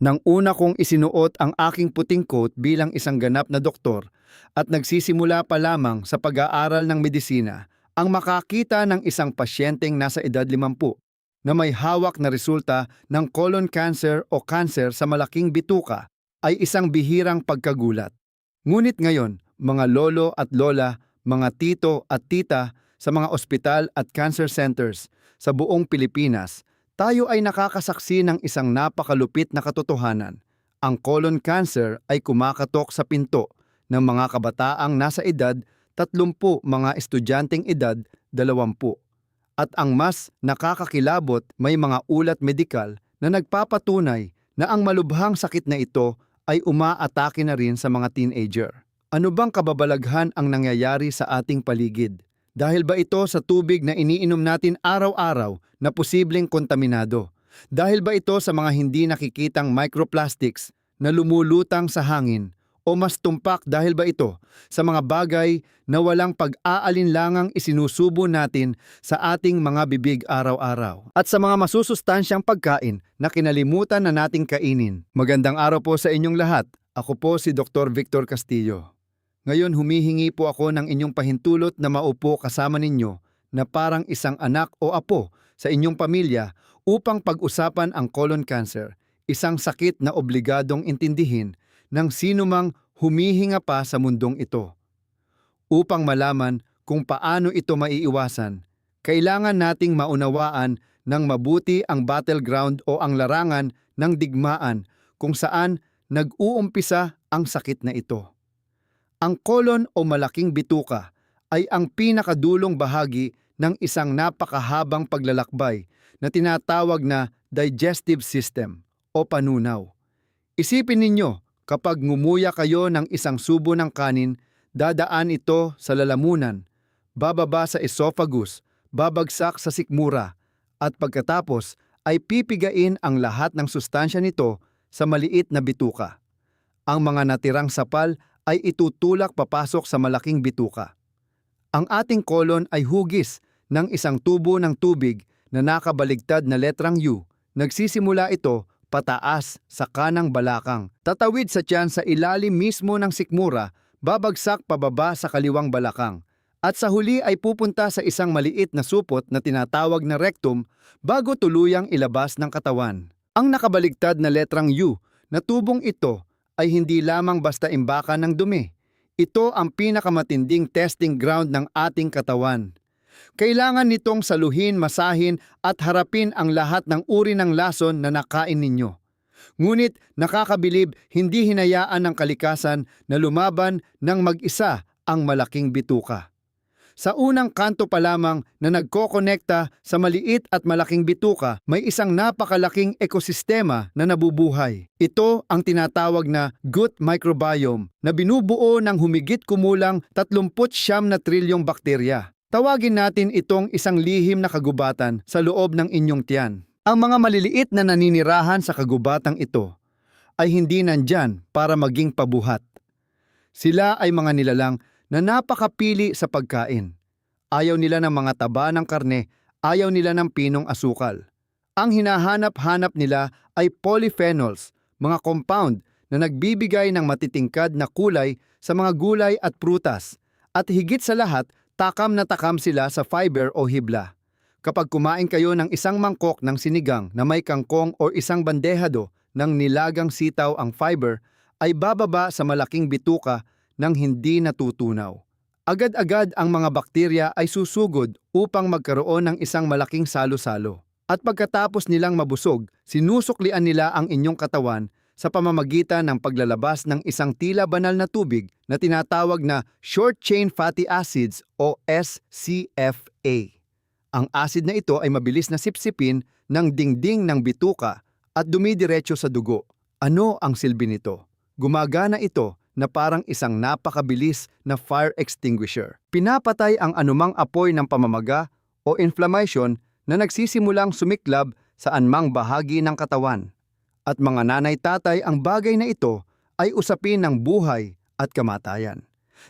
Nang una kong isinuot ang aking puting coat bilang isang ganap na doktor at nagsisimula pa lamang sa pag-aaral ng medisina, ang makakita ng isang pasyenteng nasa edad 50 na may hawak na resulta ng colon cancer o cancer sa malaking bituka ay isang bihirang pagkagulat. Ngunit ngayon, mga lolo at lola, mga tito at tita sa mga ospital at cancer centers sa buong Pilipinas, tayo ay nakakasaksi ng isang napakalupit na katotohanan. Ang colon cancer ay kumakatok sa pinto ng mga kabataang nasa edad 30, mga estudyanteng edad 20. At ang mas nakakakilabot, may mga ulat medikal na nagpapatunay na ang malubhang sakit na ito ay umaatake na rin sa mga teenager. Ano bang kababalaghan ang nangyayari sa ating paligid? Dahil ba ito sa tubig na iniinom natin araw-araw na posibleng kontaminado? Dahil ba ito sa mga hindi nakikitang microplastics na lumulutang sa hangin? O mas tumpak, dahil ba ito sa mga bagay na walang pag-aalinlangang isinusubo natin sa ating mga bibig araw-araw? At sa mga masusustansyang pagkain na kinalimutan na nating kainin? Magandang araw po sa inyong lahat. Ako po si Dr. Victor Castillo. Ngayon humihingi po ako ng inyong pahintulot na maupo kasama ninyo na parang isang anak o apo sa inyong pamilya upang pag-usapan ang colon cancer, isang sakit na obligadong intindihin ng sinumang humihinga pa sa mundong ito. Upang malaman kung paano ito maiiwasan, kailangan nating maunawaan ng mabuti ang battleground o ang larangan ng digmaan kung saan nag-uumpisa ang sakit na ito. Ang kolon o malaking bituka ay ang pinakadulong bahagi ng isang napakahabang paglalakbay na tinatawag na digestive system o panunaw. Isipin ninyo, kapag ngumuya kayo ng isang subo ng kanin, dadaan ito sa lalamunan, bababa sa esophagus, babagsak sa sikmura, at pagkatapos ay pipigain ang lahat ng sustansya nito sa maliit na bituka. Ang mga natirang sapal ay itutulak papasok sa malaking bituka. Ang ating kolon ay hugis ng isang tubo ng tubig na nakabaligtad na letrang U. Nagsisimula ito pataas sa kanang balakang, tatawid sa tiyan sa ilalim mismo ng sikmura, babagsak pababa sa kaliwang balakang, at sa huli ay pupunta sa isang maliit na supot na tinatawag na rectum bago tuluyang ilabas ng katawan. Ang nakabaligtad na letrang U na tubong ito ay hindi lamang basta imbakan ng dumi. Ito ang pinakamatinding testing ground ng ating katawan. Kailangan nitong saluhin, masahin at harapin ang lahat ng uri ng lason na nakain ninyo. Ngunit nakakabilib, hindi hinayaan ng kalikasan na lumaban ng mag-isa ang malaking bituka. Sa unang kanto pa lamang na nagkokonekta sa maliit at malaking bituka, may isang napakalaking ekosistema na nabubuhay. Ito ang tinatawag na gut microbiome na binubuo ng humigit kumulang 39 na trilyong bakterya. Tawagin natin itong isang lihim na kagubatan sa loob ng inyong tiyan. Ang mga maliliit na naninirahan sa kagubatang ito ay hindi nandyan para maging pabuhat. Sila ay mga nilalang na napakapili sa pagkain. Ayaw nila ng mga taba ng karne, ayaw nila ng pinong asukal. Ang hinahanap-hanap nila ay polyphenols, mga compound na nagbibigay ng matitingkad na kulay sa mga gulay at prutas. At higit sa lahat, takam na takam sila sa fiber o hibla. Kapag kumain kayo ng isang mangkok ng sinigang na may kangkong o isang bandehado ng nilagang sitaw, ang fiber ay bababa sa malaking bituka nang hindi natutunaw. Agad-agad ang mga bakterya ay susugod upang magkaroon ng isang malaking salo-salo. At pagkatapos nilang mabusog, sinusuklian nila ang inyong katawan sa pamamagitan ng paglalabas ng isang tila banal na tubig na tinatawag na short-chain fatty acids o SCFA. Ang acid na ito ay mabilis na sipsipin ng dingding ng bituka at dumidiretso sa dugo. Ano ang silbi nito? Gumagana ito na parang isang napakabilis na fire extinguisher. Pinapatay ang anumang apoy ng pamamaga o inflammation na nagsisimulang sumiklab sa anumang bahagi ng katawan. At mga nanay-tatay, ang bagay na ito ay usapin ng buhay at kamatayan.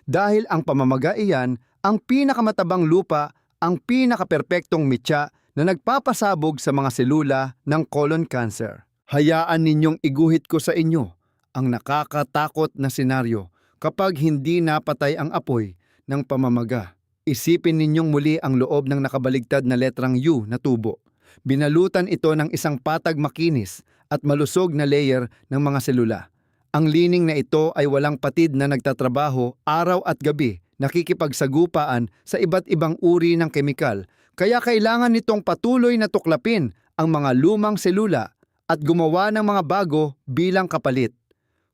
Dahil ang pamamaga iyan, ang pinakamatabang lupa, ang pinakaperpektong mitya na nagpapasabog sa mga selula ng colon cancer. Hayaan ninyong iguhit ko sa inyo ang nakakatakot na senaryo kapag hindi napatay ang apoy ng pamamaga. Isipin ninyong muli ang loob ng nakabaligtad na letrang U na tubo. Binalutan ito ng isang patag makinis at malusog na layer ng mga selula. Ang lining na ito ay walang patid na nagtatrabaho araw at gabi, nakikipagsagupaan sa iba't ibang uri ng kemikal, kaya kailangan nitong patuloy na tuklapin ang mga lumang selula at gumawa ng mga bago bilang kapalit.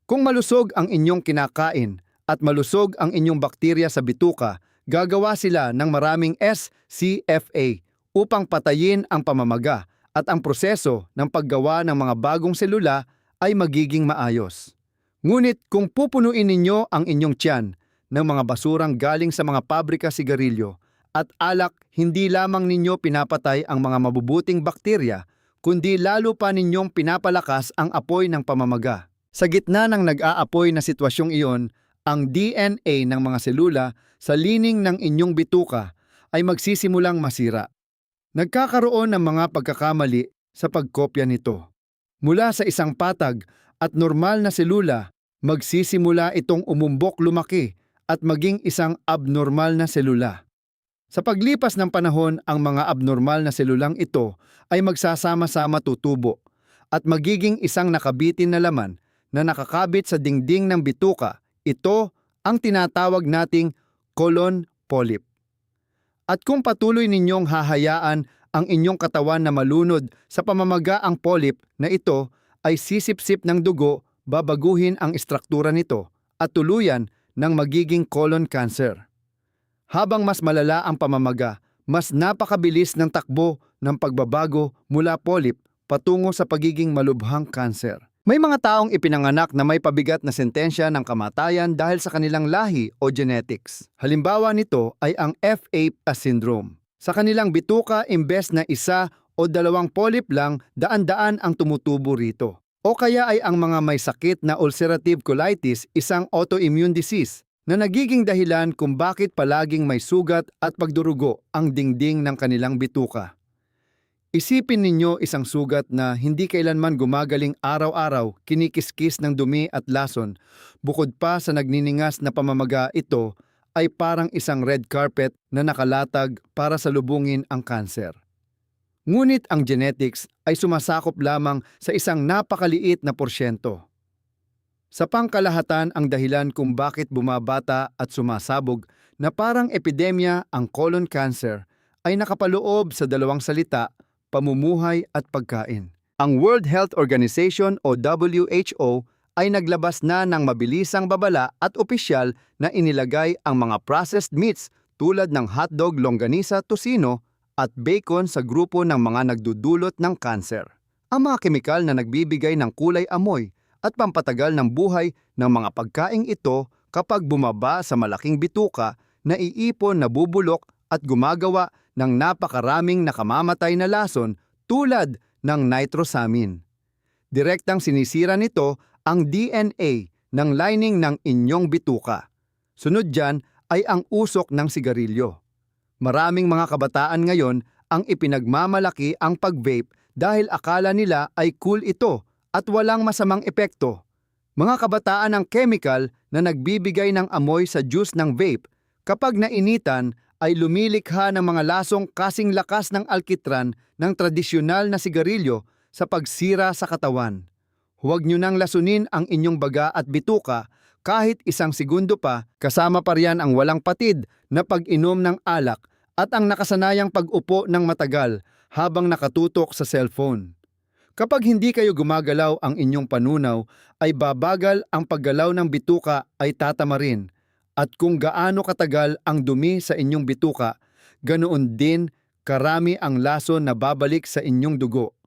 Kung malusog ang inyong kinakain at malusog ang inyong bakterya sa bituka, gagawa sila ng maraming SCFA upang patayin ang pamamaga at ang proseso ng paggawa ng mga bagong selula ay magiging maayos. Ngunit kung pupunuin ninyo ang inyong tiyan ng mga basurang galing sa mga pabrika sigarilyo at alak, hindi lamang ninyo pinapatay ang mga mabubuting bakterya, kundi lalo pa ninyong pinapalakas ang apoy ng pamamaga. Sa gitna ng nag-aapoy na sitwasyong iyon, ang DNA ng mga selula sa lining ng inyong bituka ay magsisimulang masira. Nagkakaroon ng mga pagkakamali sa pagkopya nito. Mula sa isang patag at normal na selula, magsisimula itong umumbok lumaki at maging isang abnormal na selula. Sa paglipas ng panahon, ang mga abnormal na selulang ito ay magsasama-sama tutubo at magiging isang nakabitin na laman na nakakabit sa dingding ng bituka. Ito ang tinatawag nating colon polyp. At kung patuloy ninyong hahayaan ang inyong katawan na malunod sa pamamaga, ang polyp na ito ay sisipsip ng dugo, babaguhin ang istruktura nito at tuluyan ng magiging colon cancer. Habang mas malala ang pamamaga, mas napakabilis ng takbo ng pagbabago mula polyp patungo sa pagiging malubhang cancer. May mga taong ipinanganak na may pabigat na sentensya ng kamatayan dahil sa kanilang lahi o genetics. Halimbawa nito ay ang FA syndrome. Sa kanilang bituka, imbes na isa o dalawang polyp lang, daan-daan ang tumutubo rito. O kaya ay ang mga may sakit na ulcerative colitis, isang autoimmune disease, na nagiging dahilan kung bakit palaging may sugat at pagdurugo ang dingding ng kanilang bituka. Isipin ninyo isang sugat na hindi kailanman gumagaling araw-araw, kinikiskis ng dumi at lason. Bukod pa sa nagniningas na pamamaga, ito ay parang isang red carpet na nakalatag para salubungin ang kanser. Ngunit ang genetics ay sumasakop lamang sa isang napakaliit na porsyento. Sa pangkalahatan, ang dahilan kung bakit bumabata at sumasabog na parang epidemya ang colon cancer ay nakapaloob sa dalawang salita: pamumuhay at pagkain. Ang World Health Organization o WHO ay naglabas na ng mabilisang babala at opisyal na inilagay ang mga processed meats tulad ng hotdog, longganisa, tosino at bacon sa grupo ng mga nagdudulot ng kanser. Ang mga kemikal na nagbibigay ng kulay, amoy at pampatagal ng buhay ng mga pagkaing ito, kapag bumaba sa malaking bituka, naiipon, nabubulok at gumagawa ng napakaraming nakamamatay na lason tulad ng nitrosamine. Direktang sinisira nito ang DNA ng lining ng inyong bituka. Sunod dyan ay ang usok ng sigarilyo. Maraming mga kabataan ngayon ang ipinagmamalaki ang pag-vape dahil akala nila ay cool ito at walang masamang epekto. Mga kabataan ang chemical na nagbibigay ng amoy sa juice ng vape, kapag nainitan ay lumilikha ng mga lasong kasing lakas ng alkitran ng tradisyonal na sigarilyo sa pagsira sa katawan. Huwag nyo nang lasunin ang inyong baga at bituka kahit isang segundo pa, kasama pa riyan ang walang patid na pag-inom ng alak at ang nakasanayang pag-upo ng matagal habang nakatutok sa cellphone. Kapag hindi kayo gumagalaw, ang inyong panunaw ay babagal, ang paggalaw ng bituka ay tatama rin. At kung gaano katagal ang dumi sa inyong bituka, ganoon din karami ang lason na babalik sa inyong dugo.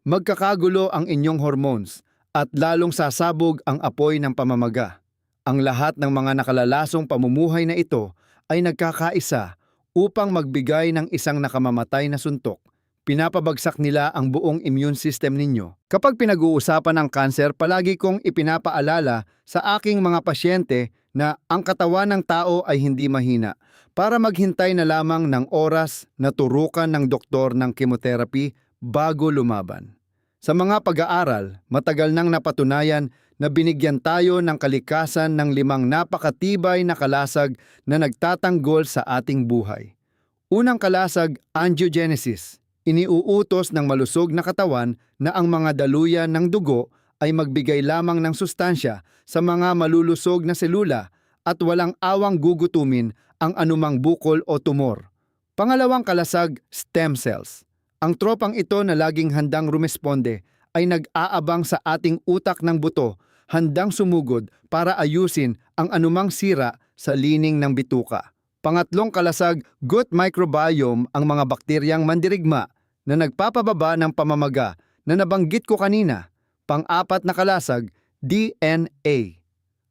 Magkakagulo ang inyong hormones at lalong sasabog ang apoy ng pamamaga. Ang lahat ng mga nakalalasong pamumuhay na ito ay nagkakaisa upang magbigay ng isang nakamamatay na suntok. Pinapabagsak nila ang buong immune system ninyo. Kapag pinag-uusapan ang kanser, palagi kong ipinapaalala sa aking mga pasyente na ang katawan ng tao ay hindi mahina para maghintay na lamang ng oras na turukan ng doktor ng chemotherapy bago lumaban. Sa mga pag-aaral, matagal nang napatunayan na binigyan tayo ng kalikasan ng 5 napakatibay na kalasag na nagtatanggol sa ating buhay. Unang kalasag, angiogenesis. Iniuutos ng malusog na katawan na ang mga daluyan ng dugo ay magbigay lamang ng sustansya sa mga malulusog na selula at walang awang gugutumin ang anumang bukol o tumor. Pangalawang kalasag, stem cells. Ang tropang ito na laging handang rumesponde ay nag-aabang sa ating utak ng buto, handang sumugod para ayusin ang anumang sira sa lining ng bituka. Pangatlong kalasag, gut microbiome, ang mga bakteryang mandirigma na nagpapababa ng pamamaga na nabanggit ko kanina. Pang-apat na kalasag, DNA.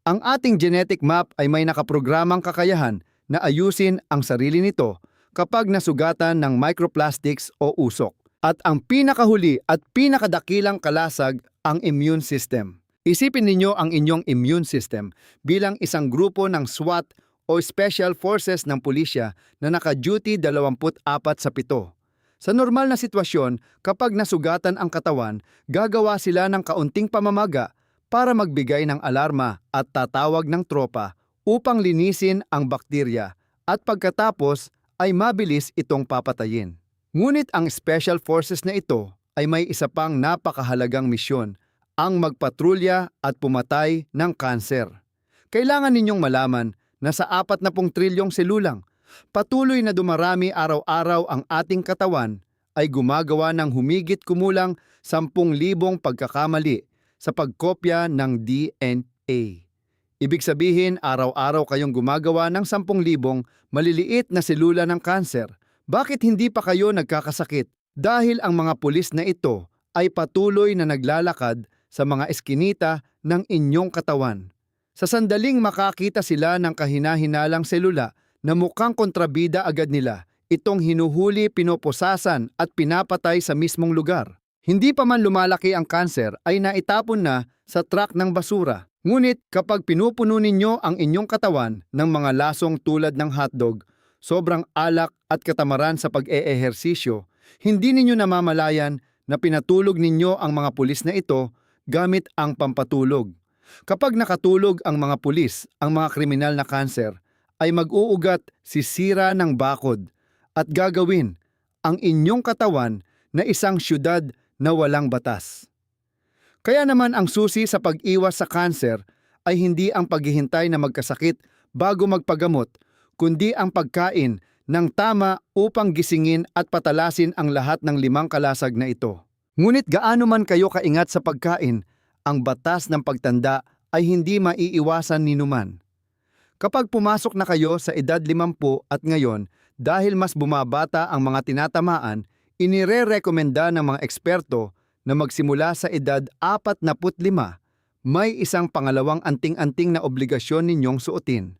Ang ating genetic map ay may nakaprogramang kakayahan na ayusin ang sarili nito kapag nasugatan ng microplastics o usok. At ang pinakahuli at pinakadakilang kalasag, ang immune system. Isipin ninyo ang inyong immune system bilang isang grupo ng SWAT o Special Forces ng pulisya na naka-duty 24/7. Sa normal na sitwasyon, kapag nasugatan ang katawan, gagawa sila ng kaunting pamamaga para magbigay ng alarma at tatawag ng tropa upang linisin ang bakterya at pagkatapos ay mabilis itong papatayin. Ngunit ang Special Forces na ito ay may isa pang napakahalagang misyon, ang magpatrolya at pumatay ng kanser. Kailangan ninyong malaman na sa 40 trilyong selulang, patuloy na dumarami araw-araw ang ating katawan ay gumagawa ng humigit kumulang 10,000 pagkakamali sa pagkopya ng DNA. Ibig sabihin, araw-araw kayong gumagawa ng 10,000 maliliit na selula ng kanser. Bakit hindi pa kayo nagkakasakit? Dahil ang mga pulis na ito ay patuloy na naglalakad sa mga eskinita ng inyong katawan. Sa sandaling makakita sila ng kahina-hinalang selula na mukhang kontrabida agad nila, itong hinuhuli, pinoposasan at pinapatay sa mismong lugar. Hindi pa man lumalaki ang kanser ay naitapon na sa truck ng basura. Ngunit kapag pinupuno ninyo ang inyong katawan ng mga lasong tulad ng hotdog, sobrang alak at katamaran sa pag-eehersisyo, hindi ninyo namamalayan na pinatulog ninyo ang mga pulis na ito gamit ang pampatulog. Kapag nakatulog ang mga pulis, ang mga kriminal na kanser ay mag-uugat sisira ng bakod at gagawin ang inyong katawan na isang syudad na walang batas. Kaya naman ang susi sa pag-iwas sa kanser ay hindi ang paghihintay na magkasakit bago magpagamot, kundi ang pagkain ng tama upang gisingin at patalasin ang lahat ng 5 kalasag na ito. Ngunit gaano man kayo kaingat sa pagkain, ang batas ng pagtanda ay hindi maiiwasan ninuman. Kapag pumasok na kayo sa edad 50 at ngayon, dahil mas bumabata ang mga tinatamaan, inire-rekomenda ng mga eksperto na magsimula sa edad 45, may isang pangalawang anting-anting na obligasyon ninyong suotin,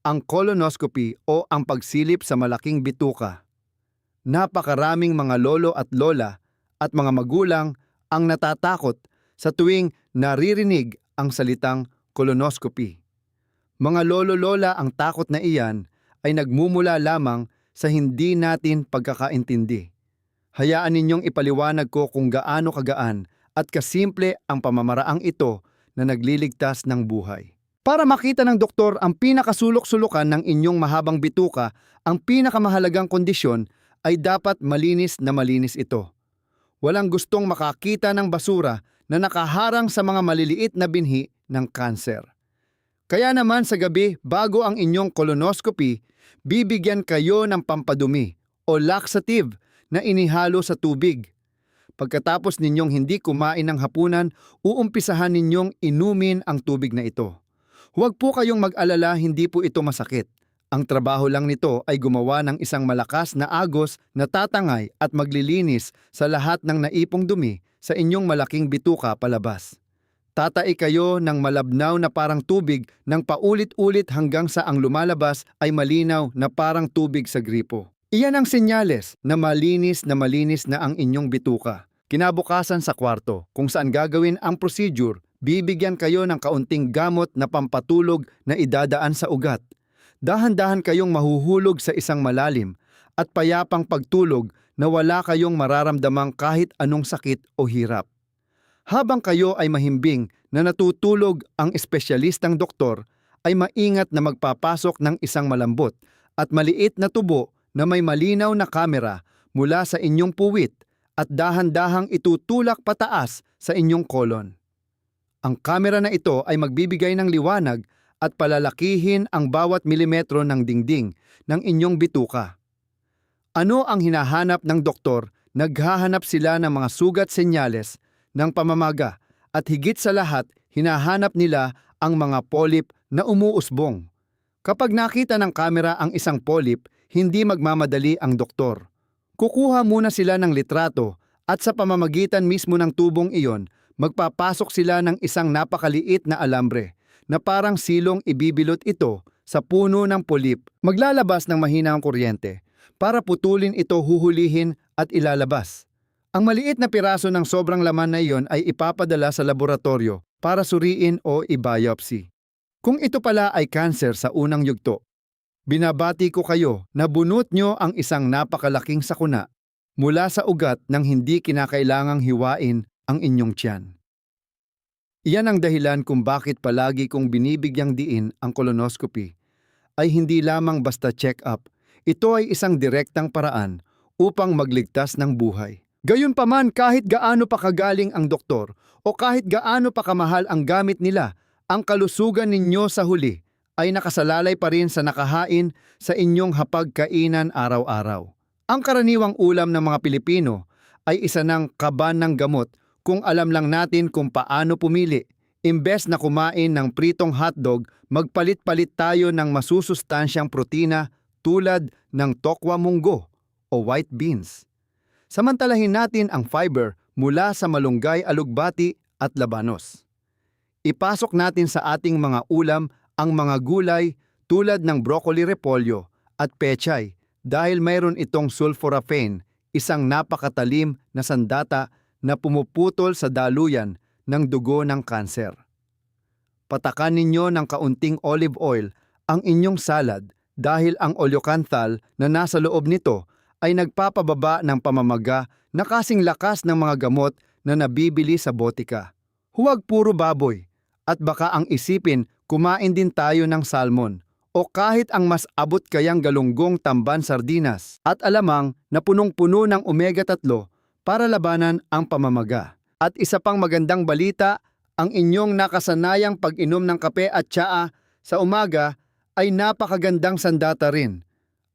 ang colonoscopy o ang pagsilip sa malaking bituka. Napakaraming mga lolo at lola at mga magulang ang natatakot sa tuwing naririnig ang salitang colonoscopy. Mga lolo-lola, ang takot na iyan ay nagmumula lamang sa hindi natin pagkakaintindi. Hayaan ninyong ipaliwanag ko kung gaano kagaan at kasimple ang pamamaraang ito na nagliligtas ng buhay. Para makita ng doktor ang pinakasulok-sulukan ng inyong mahabang bituka, ang pinakamahalagang kondisyon ay dapat malinis na malinis ito. Walang gustong makakita ng basura na nakaharang sa mga maliliit na binhi ng kanser. Kaya naman sa gabi, bago ang inyong colonoscopy, bibigyan kayo ng pampadumi o laxative na inihalo sa tubig. Pagkatapos ninyong hindi kumain ng hapunan, uumpisahan ninyong inumin ang tubig na ito. Huwag po kayong mag-alala, hindi po ito masakit. Ang trabaho lang nito ay gumawa ng isang malakas na agos na tatangay at maglilinis sa lahat ng naipong dumi sa inyong malaking bituka palabas. Tatai kayo ng malabnaw na parang tubig ng paulit-ulit hanggang sa ang lumalabas ay malinaw na parang tubig sa gripo. Iyan ang senyales na malinis na ang inyong bituka. Kinabukasan sa kwarto, kung saan gagawin ang procedure, bibigyan kayo ng kaunting gamot na pampatulog na idadaan sa ugat. Dahan-dahan kayong mahuhulog sa isang malalim at payapang pagtulog na wala kayong mararamdamang kahit anong sakit o hirap. Habang kayo ay mahimbing na natutulog, ang espesyalistang doktor ay maingat na magpapasok ng isang malambot at maliit na tubo na may malinaw na kamera mula sa inyong puwit at dahan-dahang itutulak pataas sa inyong kolon. Ang kamera na ito ay magbibigay ng liwanag at palalakihin ang bawat milimetro ng dingding ng inyong bituka. Ano ang hinahanap ng doktor? Naghahanap sila ng mga sugat senyales ng pamamaga at higit sa lahat, hinahanap nila ang mga polyp na umuusbong. Kapag nakita ng kamera ang isang polyp, hindi magmamadali ang doktor. Kukuha muna sila ng litrato at sa pamamagitan mismo ng tubong iyon, magpapasok sila ng isang napakaliit na alambre na parang silong ibibilot ito sa puno ng polyp. Maglalabas ng mahinang kuryente para putulin ito, huhulihin at ilalabas. Ang maliit na piraso ng sobrang laman na iyon ay ipapadala sa laboratorio para suriin o i-biopsy. Kung ito pala ay cancer sa unang yugto, binabati ko kayo na bunot nyo ang isang napakalaking sakuna mula sa ugat nang hindi kinakailangang hiwain ang inyong tiyan. Iyan ang dahilan kung bakit palagi kong binibigyang diin ang colonoscopy. Ay hindi lamang basta check-up, ito ay isang direktang paraan upang magligtas ng buhay. Gayunpaman, kahit gaano pa kagaling ang doktor o kahit gaano pa kamahal ang gamit nila, ang kalusugan ninyo sa huli ay nakasalalay pa rin sa nakahain sa inyong hapagkainan araw-araw. Ang karaniwang ulam ng mga Pilipino ay isa ng kaban ng gamot kung alam lang natin kung paano pumili. Imbes na kumain ng pritong hotdog, magpalit-palit tayo ng masusustansyang protina tulad ng tokwa munggo o white beans. Samantalahin natin ang fiber mula sa malunggay, alugbati at labanos. Ipasok natin sa ating mga ulam ang mga gulay tulad ng broccoli, repolyo at pechay dahil mayroon itong sulforaphane, isang napakatalim na sandata na pumuputol sa daluyan ng dugo ng kanser. Patakan ninyo ng kaunting olive oil ang inyong salad dahil ang oleocanthal na nasa loob nito ay nagpapababa ng pamamaga na kasing lakas ng mga gamot na nabibili sa botika. Huwag puro baboy at baka ang isipin kumain din tayo ng salmon o kahit ang mas abot kayang galunggong tamban sardinas at alamang na punong-puno ng omega-3 para labanan ang pamamaga. At isa pang magandang balita, ang inyong nakasanayang pag-inom ng kape at tsaa sa umaga ay napakagandang sandata rin.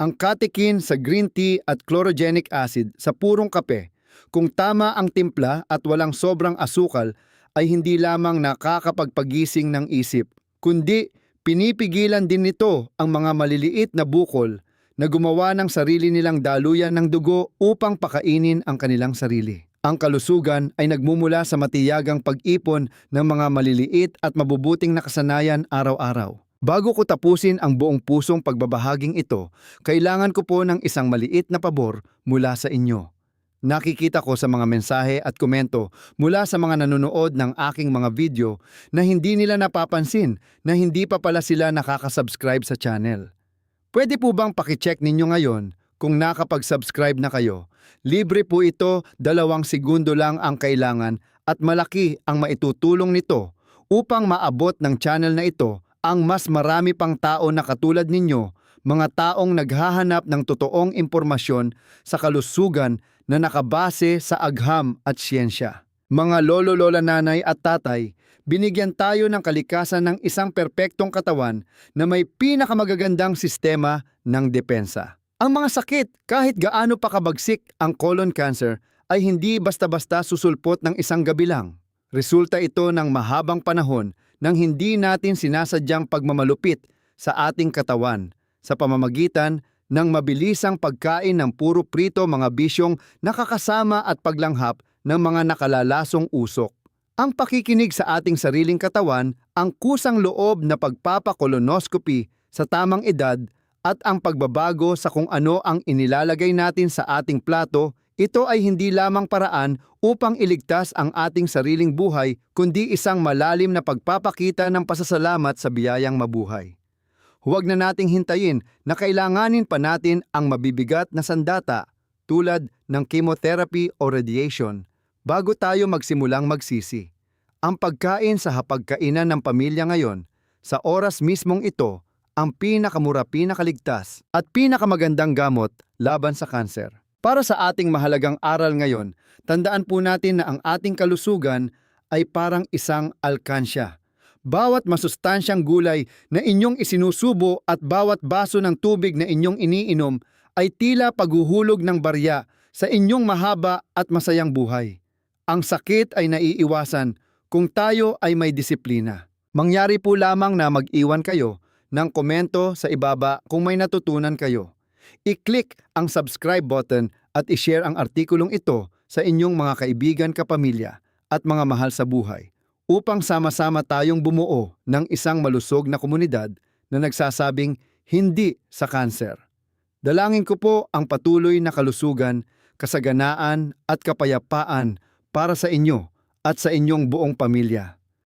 Ang catechin sa green tea at chlorogenic acid sa purong kape, kung tama ang timpla at walang sobrang asukal, ay hindi lamang nakakapagpagising ng isip, kundi pinipigilan din nito ang mga maliliit na bukol na gumawa ng sarili nilang daluyan ng dugo upang pakainin ang kanilang sarili. Ang kalusugan ay nagmumula sa matiyagang pag-ipon ng mga maliliit at mabubuting nakasanayan araw-araw. Bago ko tapusin ang buong pusong pagbabahaging ito, kailangan ko po ng isang maliit na pabor mula sa inyo. Nakikita ko sa mga mensahe at komento mula sa mga nanonood ng aking mga video na hindi nila napapansin na hindi pa pala sila nakakasubscribe sa channel. Pwede po bang pakicheck ninyo ngayon kung nakapag-subscribe na kayo? Libre po ito, 2 segundo lang ang kailangan at malaki ang maitutulong nito upang maabot ng channel na ito ang mas marami pang tao na katulad ninyo, mga taong naghahanap ng totoong impormasyon sa kalusugan na nakabase sa agham at siyensya. Mga lolo, lola, nanay at tatay, binigyan tayo ng kalikasan ng isang perpektong katawan na may pinakamagagandang sistema ng depensa. Ang mga sakit, kahit gaano pa kabagsik ang colon cancer, ay hindi basta-basta susulpot ng isang gabi lang. Resulta ito ng mahabang panahon nang hindi natin sinasadyang pagmamalupit sa ating katawan sa pamamagitan ng mabilisang pagkain ng puro prito, mga bisyong nakakasama at paglanghap ng mga nakalalasong usok. Ang pakikinig sa ating sariling katawan, ang kusang loob na pagpapakolonoscopy sa tamang edad at ang pagbabago sa kung ano ang inilalagay natin sa ating plato, ito ay hindi lamang paraan upang iligtas ang ating sariling buhay, kundi isang malalim na pagpapakita ng pasasalamat sa biyayang mabuhay. Huwag na nating hintayin na kailanganin pa natin ang mabibigat na sandata tulad ng chemotherapy o radiation Bago tayo magsimulang magsisi, ang pagkain sa hapagkainan ng pamilya ngayon, sa oras mismong ito, ang pinakamura, pinakaligtas at pinakamagandang gamot laban sa kanser. Para sa ating mahalagang aral ngayon, tandaan po natin na ang ating kalusugan ay parang isang alkansya. Bawat masustansyang gulay na inyong isinusubo at bawat baso ng tubig na inyong iniinom ay tila paghuhulog ng barya sa inyong mahaba at masayang buhay. Ang sakit ay naiiwasan kung tayo ay may disiplina. Mangyari po lamang na mag-iwan kayo ng komento sa ibaba kung may natutunan kayo. I-click ang subscribe button at i-share ang artikulong ito sa inyong mga kaibigan, kapamilya at mga mahal sa buhay upang sama-sama tayong bumuo ng isang malusog na komunidad na nagsasabing hindi sa kanser. Dalangin ko po ang patuloy na kalusugan, kasaganaan at kapayapaan para sa inyo at sa inyong buong pamilya.